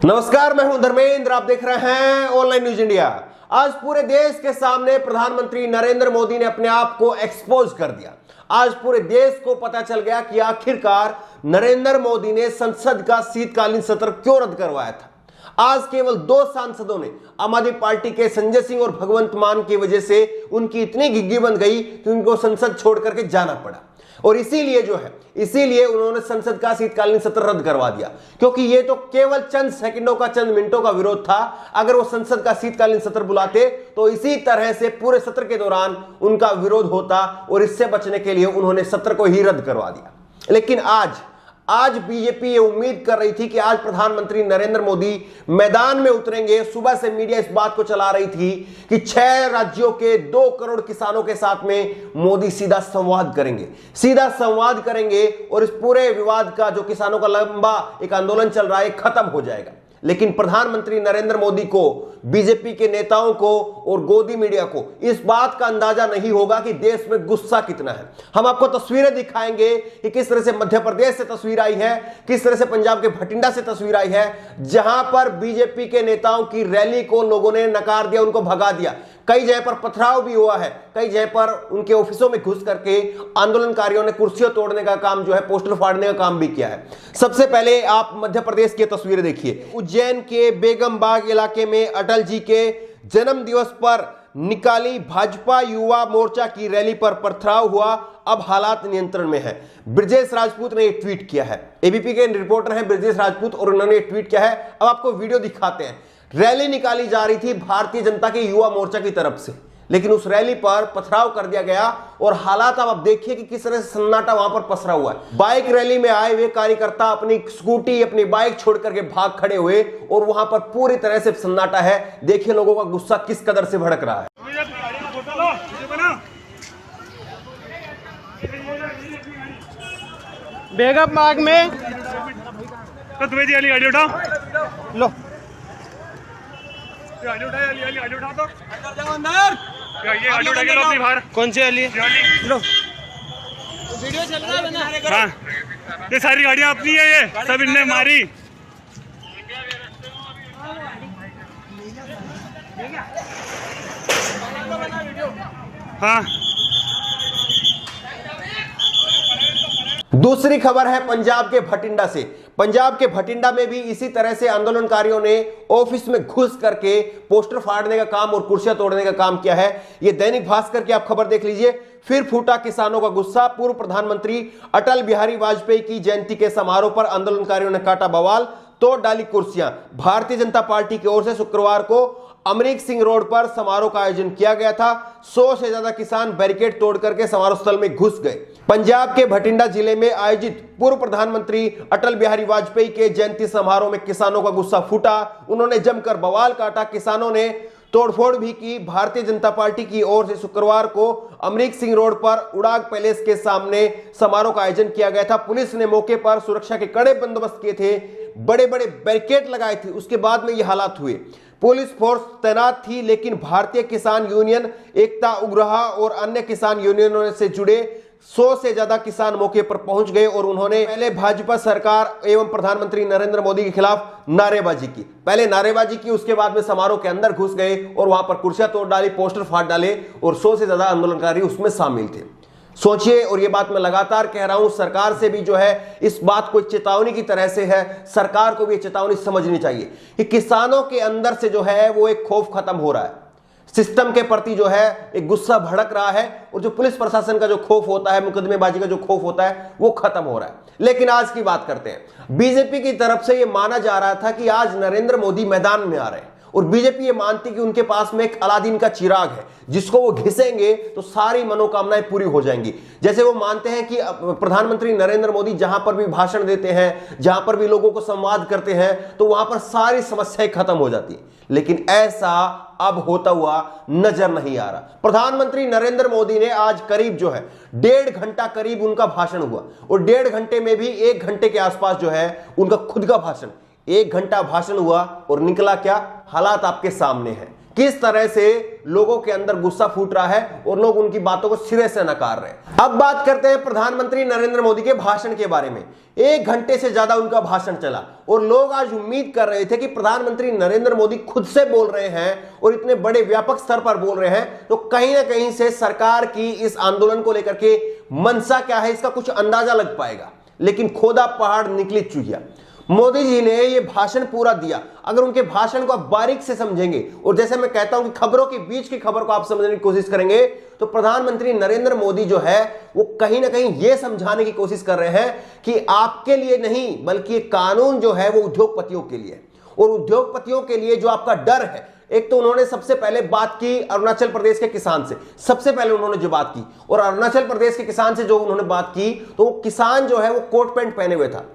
नमस्कार, मैं हूं धर्मेंद्र। आप देख रहे हैं ऑनलाइन न्यूज इंडिया। आज पूरे देश के सामने प्रधानमंत्री नरेंद्र मोदी ने अपने आप को एक्सपोज कर दिया। आज पूरे देश को पता चल गया कि आखिरकार नरेंद्र मोदी ने संसद का शीतकालीन सत्र क्यों रद्द करवाया था। आज केवल 2 सांसदों ने आम आदमी पार्टी के संजय सिंह और भगवंत मान की वजह से उनकी इतनी घिग्गी बन गई कि उनको संसद छोड़ करके जाना पड़ा। और इसीलिए उन्होंने संसद का शीतकालीन सत्र रद्द करवा दिया, क्योंकि ये तो केवल चंद सेकंडों का, चंद मिनटों का विरोध था। अगर वो संसद का शीतकालीन सत्र बुलाते तो इसी तरह से पूरे सत्र के दौरान उनका विरोध होता और इससे बचने के लिए उन्होंने सत्र को ही रद्द करवा दिया। लेकिन आज बीजेपी ये उम्मीद कर रही थी कि आज प्रधानमंत्री नरेंद्र मोदी मैदान में उतरेंगे। सुबह से मीडिया इस बात को चला रही थी कि 6 राज्यों के 2 करोड़ किसानों के साथ में मोदी सीधा संवाद करेंगे और इस पूरे विवाद का, जो किसानों का लंबा एक आंदोलन चल रहा है, खत्म हो जाएगा। लेकिन प्रधानमंत्री नरेंद्र मोदी को, बीजेपी के नेताओं को और गोदी मीडिया को इस बात का अंदाजा नहीं होगा कि देश में गुस्सा कितना है। हम आपको तस्वीरें दिखाएंगे कि किस तरह से मध्य प्रदेश से तस्वीर आई है, किस तरह से पंजाब के भटिंडा से तस्वीर आई है, जहां पर बीजेपी के नेताओं की रैली को लोगों ने नकार दिया, उनको भगा दिया। कई जगह पर पथराव भी हुआ है, कई जगह पर उनके ऑफिसों में घुस करके आंदोलनकारियों ने कुर्सियां तोड़ने का काम, जो है पोस्टर फाड़ने का काम भी किया है। सबसे पहले आप मध्य प्रदेश की तस्वीरें देखिए। उज्जैन के बेगम बाग इलाके में अटल जी के जन्म दिवस पर निकाली भाजपा युवा मोर्चा की रैली पर पथराव हुआ। अब हालात नियंत्रण में है। ब्रजेश राजपूत ने एक ट्वीट किया है। एबीपी के रिपोर्टर हैं ब्रजेश राजपूत और उन्होंने एक ट्वीट किया है। अब आपको वीडियो दिखाते हैं। रैली निकाली जा रही थी भारतीय जनता के युवा मोर्चा की तरफ से, लेकिन उस रैली पर पथराव कर दिया गया और हालात अब आप देखिए कि किस तरह से सन्नाटा वहां पर पसरा हुआ है। बाइक रैली में आए हुए कार्यकर्ता अपनी स्कूटी, अपनी बाइक छोड़ करके भाग खड़े हुए और वहां पर पूरी तरह से सन्नाटा है। देखिए लोगों का गुस्सा किस कदर से भड़क रहा है। बेगम बाग में लो गाड़ी उठा तो अंदर जाओ। अंदर ये गाड़ी उठा के लो अपनी बाहर। कौन सी वाली लो, वीडियो चल रहा है ना। हाँ, ये सारी गाड़ियां अपनी है, ये सब इनने मारी। हाँ, दूसरी खबर है पंजाब के भटिंडा से। पंजाब के भटिंडा में भी इसी तरह से आंदोलनकारियों ने ऑफिस में घुस करके पोस्टर फाड़ने का काम और कुर्सियां तोड़ने का काम किया है। यह दैनिक भास्कर की आप खबर देख लीजिए। फिर फूटा किसानों का गुस्सा। पूर्व प्रधानमंत्री अटल बिहारी वाजपेयी की जयंती के समारोह पर आंदोलनकारियों ने काटा बवाल, तोड़ डाली कुर्सियां। भारतीय जनता पार्टी की ओर से शुक्रवार को अमरीक सिंह रोड पर समारोह का आयोजन किया गया था। 100 से ज्यादा किसान बैरिकेड तोड़ करके समारोह स्थल में घुस गए। पंजाब के भटिंडा जिले में आयोजित पूर्व प्रधानमंत्री अटल बिहारी वाजपेयी के जयंती समारोह में किसानों का गुस्सा फूटा। उन्होंने जमकर बवाल काटा। किसानों ने तोड़फोड़ भी की। भारतीय जनता पार्टी की ओर से शुक्रवार को अमरीक सिंह रोड पर उड़ाग पैलेस के सामने समारोह का आयोजन किया गया था। पुलिस ने मौके पर सुरक्षा के कड़े बंदोबस्त किए थे, बड़े बड़े बैरिकेड लगाए थे। उसके बाद में यह हालात हुए। पुलिस फोर्स तैनात थी, लेकिन भारतीय किसान यूनियन, एकता उग्रहा और अन्य किसान यूनियनों से जुड़े 100 से ज्यादा किसान मौके पर पहुंच गए और उन्होंने पहले भाजपा सरकार एवं प्रधानमंत्री नरेंद्र मोदी के खिलाफ नारेबाजी की। उसके बाद में समारोह के अंदर घुस गए और वहां पर कुर्सियां तोड़ डाली, पोस्टर फाड़ डाले और 100 से ज्यादा आंदोलनकारी उसमें शामिल थे। सोचिए, और ये बात मैं लगातार कह रहा हूं, सरकार से भी जो है इस बात को चेतावनी की तरह से है। सरकार को भी चेतावनी समझनी चाहिए कि किसानों के अंदर से जो है वो एक खौफ खत्म हो रहा है। सिस्टम के प्रति जो है एक गुस्सा भड़क रहा है और जो पुलिस प्रशासन का जो खौफ होता है, मुकदमेबाजी का जो खौफ होता है, वो खत्म हो रहा है। लेकिन आज की बात करते हैं। बीजेपी की तरफ से ये माना जा रहा था कि आज नरेंद्र मोदी मैदान में आ रहे हैं और बीजेपी ये मानती कि उनके पास में एक अलादीन का चिराग है, जिसको वो घिसेंगे तो सारी मनोकामनाएं पूरी हो जाएंगी। जैसे वो मानते हैं कि प्रधानमंत्री नरेंद्र मोदी जहां पर भी भाषण देते हैं, जहां पर भी लोगों को संवाद करते हैं, तो वहां पर सारी समस्याएं खत्म हो जाती। लेकिन ऐसा अब होता हुआ नजर नहीं आ रहा। प्रधानमंत्री नरेंद्र मोदी ने आज करीब जो है 1.5 घंटा करीब उनका भाषण हुआ और 1.5 घंटे में भी 1 घंटे के आसपास जो है उनका खुद का भाषण, 1 घंटा भाषण हुआ और निकला क्या? हालात आपके सामने हैं। किस तरह से लोगों के अंदर गुस्सा फूट रहा है और लोग उनकी बातों को सिरे से नकार रहे हैं। अब बात करते हैं प्रधानमंत्री नरेंद्र मोदी के भाषण के बारे में। 1 घंटे से ज्यादा उनका भाषण चला और लोग आज उम्मीद कर रहे थे कि प्रधानमंत्री नरेंद्र मोदी खुद से बोल रहे हैं और इतने बड़े व्यापक स्तर पर बोल रहे हैं, तो कहीं ना कहीं से सरकार की इस आंदोलन को लेकर के मंशा क्या है इसका कुछ अंदाजा लग पाएगा। लेकिन खोदा पहाड़ निकली चुहिया। मोदी जी ने यह भाषण पूरा दिया। अगर उनके भाषण को आप बारीक से समझेंगे और जैसे मैं कहता हूं कि खबरों के बीच की खबर को आप समझने की कोशिश करेंगे, तो प्रधानमंत्री नरेंद्र मोदी जो है वो कहीं ना कहीं यह समझाने की कोशिश कर रहे हैं कि आपके लिए नहीं बल्कि ये कानून जो है वो उद्योगपतियों के लिए, और उद्योगपतियों के लिए जो आपका डर है। एक तो उन्होंने सबसे पहले बात की अरुणाचल प्रदेश के किसान से, सबसे पहले उन्होंने जो बात की, और अरुणाचल प्रदेश के किसान से जो उन्होंने बात की तो वो किसान जो है वो कोट पैंट पहने हुए था।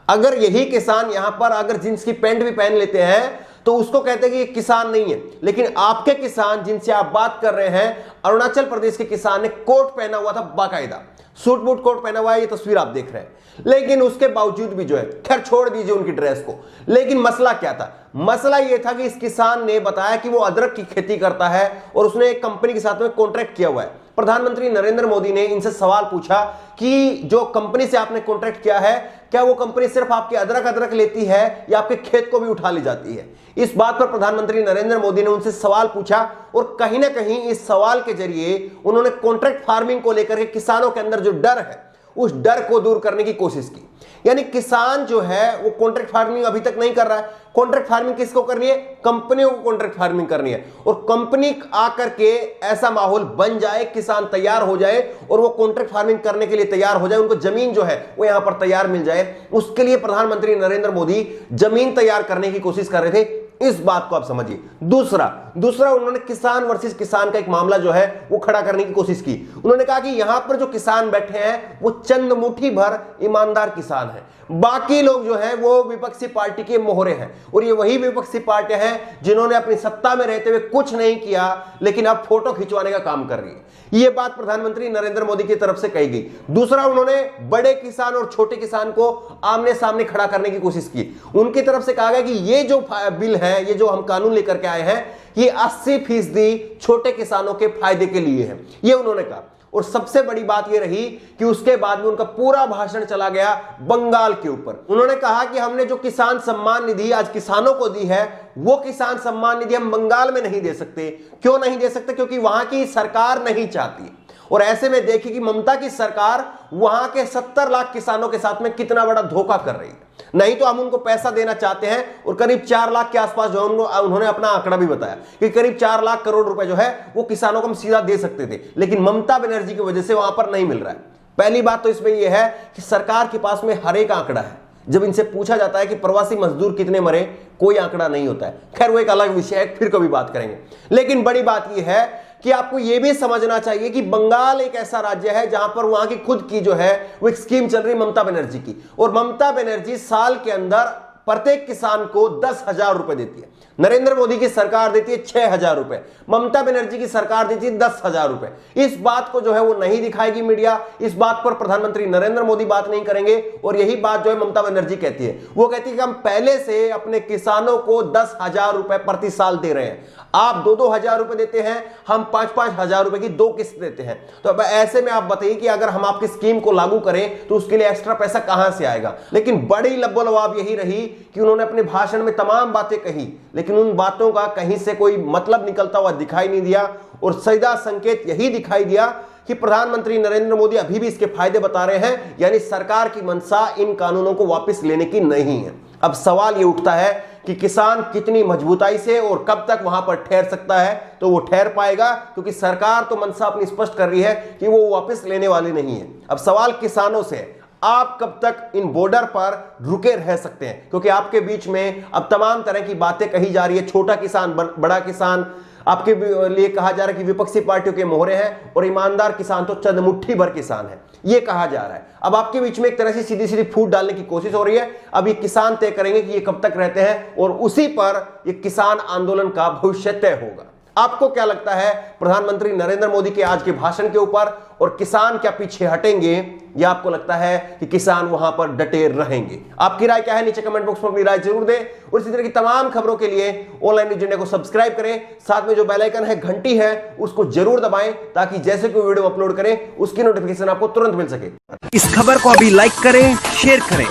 अगर यही किसान यहां पर अगर जींस की पैंट भी पहन लेते हैं तो उसको कहते हैं कि ये किसान नहीं है। लेकिन आपके किसान जिनसे आप बात कर रहे हैं, अरुणाचल प्रदेश के किसान ने कोट पहना हुआ था, बाकायदा सूट बूट कोट पहना हुआ है, ये तस्वीर आप देख रहे हैं। लेकिन उसके बावजूद भी जो है, खैर छोड़ दीजिए उनकी ड्रेस को, लेकिन मसला क्या था? मसला यह था कि इस किसान ने बताया कि वो अदरक की खेती करता है और उसने एक कंपनी के साथ में कॉन्ट्रैक्ट किया हुआ है। प्रधानमंत्री नरेंद्र मोदी ने इनसे सवाल पूछा कि जो कंपनी से आपने कॉन्ट्रैक्ट किया है, क्या वो कंपनी सिर्फ आपके अदरक लेती है या आपके खेत को भी उठा ले जाती है? इस बात पर प्रधानमंत्री नरेंद्र मोदी ने उनसे सवाल पूछा और कहीं ना कहीं इस सवाल के जरिए उन्होंने कॉन्ट्रैक्ट फार्मिंग को लेकर के किसानों के अंदर जो डर है उस डर को दूर करने की कोशिश की। यानी किसान जो है वो कॉन्ट्रैक्ट फार्मिंग अभी तक नहीं कर रहा है। कॉन्ट्रैक्ट फार्मिंग किसको करनी है? कंपनियों को कॉन्ट्रैक्ट फार्मिंग करनी है, और कंपनी आकर के ऐसा माहौल बन जाए, किसान तैयार हो जाए और वो कॉन्ट्रैक्ट फार्मिंग करने के लिए तैयार हो जाए, उनको जमीन जो है वो यहां पर तैयार मिल जाए। उसके लिए प्रधानमंत्री नरेंद्र मोदी जमीन तैयार करने की कोशिश कर रहे थे। इस बात को आप समझिए। दूसरा उन्होंने किसान वर्सेस किसान का एक मामला जो है वो खड़ा करने की कोशिश की। उन्होंने कहा कि यहां पर जो किसान बैठे हैं वो चंद मुट्ठी भर ईमानदार किसान हैं, बाकी लोग जो हैं वो विपक्षी पार्टी के मोहरे हैं, और ये वही विपक्षी पार्टियां हैं जिन्होंने अपनी सत्ता में रहते हुए कुछ नहीं किया लेकिन अब फोटो खिंचवाने का काम कर रही है। यह बात प्रधानमंत्री नरेंद्र मोदी की तरफ से कही गई। दूसरा, उन्होंने बड़े किसान और छोटे किसान को आमने सामने खड़ा करने की कोशिश की। उनकी तरफ से कहा गया कि ये जो बिल है, ये जो हम कानून लेकर के आए हैं, ये 80% छोटे किसानों के फायदे के लिए है, ये उन्होंने कहा। और सबसे बड़ी बात यह रही कि उसके बाद में उनका पूरा भाषण चला गया बंगाल के ऊपर। उन्होंने कहा कि हमने जो किसान सम्मान निधि आज किसानों को दी है, वो किसान सम्मान निधि हम बंगाल में नहीं दे सकते। क्यों नहीं दे सकते? क्योंकि वहां की सरकार नहीं चाहती। और ऐसे में देखिए कि ममता की सरकार वहां के 70 लाख किसानों के साथ में कितना बड़ा धोखा कर रही है। नहीं तो हम उनको पैसा देना चाहते हैं, और करीब 4 लाख के आसपास जो उन्होंने अपना आंकड़ा भी बताया कि करीब 4 लाख करोड़ रुपए जो है वो किसानों को हम सीधा दे सकते थे, लेकिन ममता बनर्जी की वजह से वहां पर नहीं मिल रहा है। पहली बात तो इसमें यह है कि सरकार के पास में हर एक आंकड़ा है। जब इनसे पूछा जाता है कि प्रवासी मजदूर कितने मरे, कोई आंकड़ा नहीं होता है। खैर वो एक अलग विषय है, फिर कभी बात करेंगे। लेकिन बड़ी बात यह है कि आपको यह भी समझना चाहिए कि बंगाल एक ऐसा राज्य है जहां पर वहां की खुद की जो है वो एक स्कीम चल रही ममता बनर्जी की, और ममता बनर्जी साल के अंदर प्रत्येक किसान को 10,000 रुपए देती है। नरेंद्र मोदी की सरकार देती है 6,000 रुपए, ममता बनर्जी की सरकार देती है 10,000 रुपए। इस बात को जो है वो नहीं दिखाएगी मीडिया, इस बात पर प्रधानमंत्री नरेंद्र मोदी बात नहीं करेंगे, और यही बात जो है ममता बनर्जी कहती है। वो कहती है कि हम पहले से अपने किसानों को 10,000 रुपए प्रति साल दे रहे हैं। आप 2-2 हजार रुपए देते हैं, हम 5-5 हजार रुपए की 2 किस्त देते हैं। तो अब ऐसे में आप बताइए कि अगर हम आपकी स्कीम को लागू करें तो उसके लिए एक्स्ट्रा पैसा कहां से आएगा? लेकिन बड़ी लब्बो-लबाब यही रही कि उन्होंने अपने भाषण में तमाम बातें कही, लेकिन उन बातों का कहीं से कोई मतलब निकलता हुआ दिखाई नहीं दिया, और सीधा संकेत यही दिखाई दिया कि प्रधानमंत्री नरेंद्र मोदी अभी भी इसके फायदे बता रहे हैं, यानी सरकार की मंशा इन कानूनों को वापस लेने की नहीं है। अब सवाल यह उठता है कि किसान कितनी मजबूताई से और कब तक वहां पर ठहर सकता है, तो वो ठहर पाएगा, क्योंकि सरकार तो मंशा अपनी स्पष्ट कर रही है कि वो वापस लेने वाली नहीं है। अब सवाल किसानों से है, आप कब तक इन बॉर्डर पर रुके रह सकते हैं? क्योंकि आपके बीच में अब तमाम तरह की बातें कही जा रही है, छोटा किसान, बड़ा किसान, आपके लिए कहा जा रहा है कि विपक्षी पार्टियों के मोहरे हैं, और ईमानदार किसान तो चंद मुट्ठी भर किसान है, ये कहा जा रहा है। अब आपके बीच में एक तरह से सीधी सीधी फूट डालने की कोशिश हो रही है। अब ये किसान तय करेंगे कि ये कब तक रहते हैं, और उसी पर ये किसान आंदोलन का भविष्य तय होगा। आपको क्या लगता है प्रधानमंत्री नरेंद्र मोदी के आज के भाषण के ऊपर, और किसान क्या पीछे हटेंगे, या आपको लगता है कि किसान वहां पर डटे रहेंगे? आपकी राय क्या है नीचे कमेंट बॉक्स में अपनी राय जरूर दें। और इसी तरह की तमाम खबरों के लिए ऑनलाइन न्यूज़ इंडिया को सब्सक्राइब करें, साथ में जो बेल आइकन है, घंटी है, उसको जरूर दबाएं ताकि जैसे कोई वीडियो अपलोड करें उसकी नोटिफिकेशन आपको तुरंत मिल सके। इस खबर को अभी लाइक करें, शेयर करें,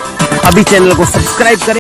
अभी चैनल को सब्सक्राइब करें।